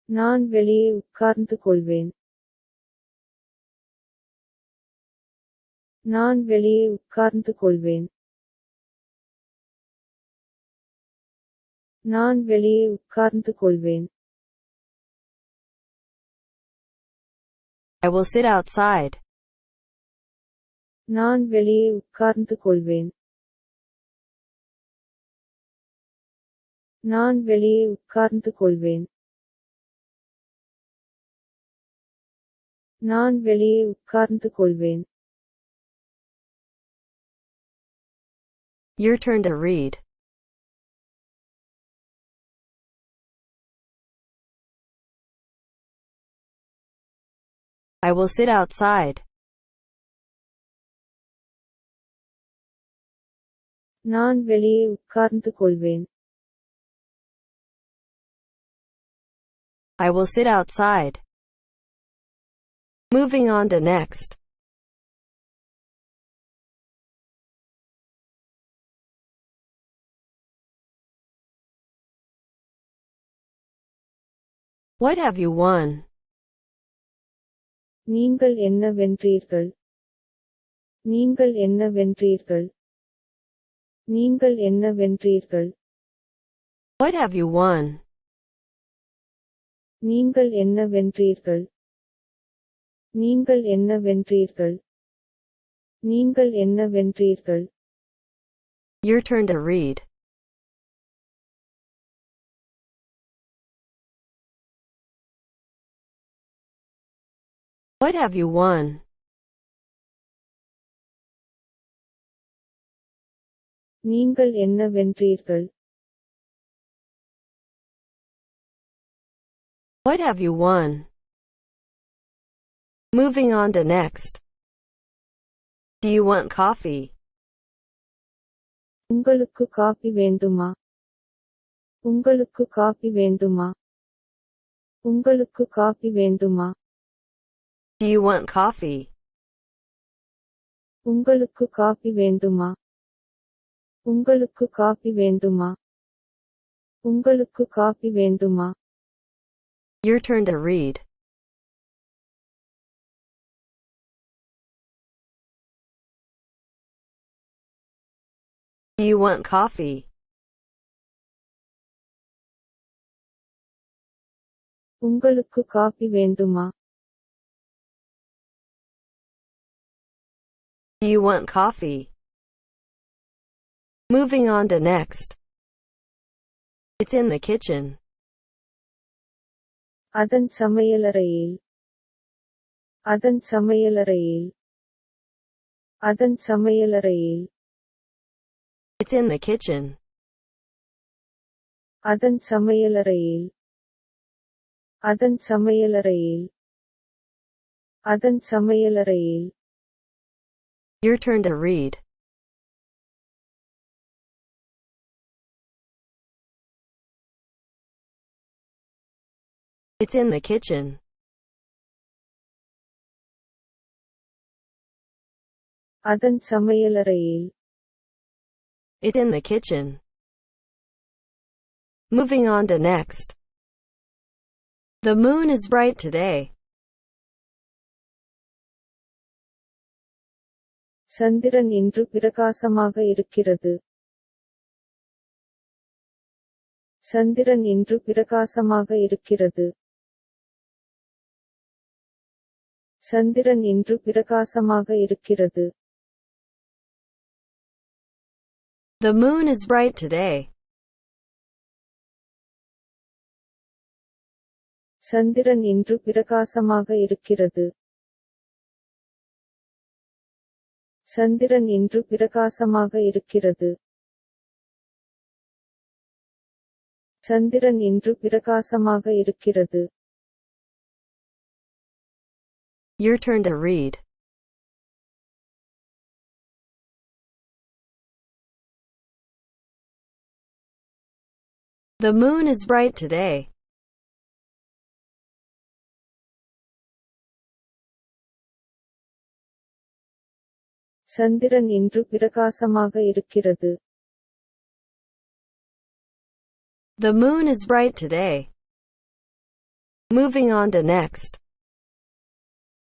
நான் வெளியே உட்கார்ந்து கொள்வேன். நான் வெளியே உட்கார்ந்து கொள்வேன். நான் வெளியே உட்கார்ந்து கொள்வேன். I will sit outside. நான் வெளியே உட்கார்ந்து கொள்வேன். நான் வெளியே உட்கார்ந்து கொள்வேன். நான் வெளியே உட்கார்ந்து கொள்வேன். Your turn to read. I will sit outside. நான் வெளியே உட்கார்ந்து கொள்வேன். I will sit outside. Moving on to next. What have you won? நீங்கள் என்ன வென்றீர்கள்? நீங்கள் என்ன வென்றீர்கள்? நீங்கள் என்ன வென்றீர்கள்? What have you won? நீங்கள் என்ன வென்றீர்கள்? நீங்கள் என்ன வென்றீர்கள்? நீங்கள் என்ன வென்றீர்கள்? Your turn to read. What have you won? நீங்கள் என்ன வென்றீர்கள்? What have you won? Moving on to next. Do you want coffee? உங்களுக்கு காபி வேண்டுமா? உங்களுக்கு காபி வேண்டுமா? உங்களுக்கு காபி வேண்டுமா? Do you want coffee? உங்களுக்கு காபி வேண்டுமா? உங்களுக்கு காபி வேண்டுமா? உங்களுக்கு காபி வேண்டுமா? Your turn to read. Do you want coffee? உங்களுக்கு காபி வேண்டுமா? Do you want coffee? Moving on to next. It's in the kitchen. அதன் சமையலறையில். அதன் சமையலறையில். அதன் சமையலறையில். It's in the kitchen. அதன் சமையலறையில். அதன் சமையலறையில். அதன் சமையலறையில். Your turn to read. It's in the kitchen. அதன் சமையலறையில். It's in the kitchen. Moving on to next. The moon is bright today. சந்திரன் இன்று பிரகாசமாக இருக்கிறது. சந்திரன் இன்று பிரகாசமாக இருக்கிறது. சந்திரன் இன்று பிரகாசமாக இருக்கிறது. The moon is bright today. சந்திரன் இன்று பிரகாசமாக இருக்கிறது. சந்திரன் இன்று பிரகாசமாக இருக்கிறது. சந்திரன் இன்று பிரகாசமாக இருக்கிறது. Your turn to read. The moon is bright today. சந்திரன் இன்று பிரகாசமாக இருக்கிறது. The moon is bright today. Moving on to next.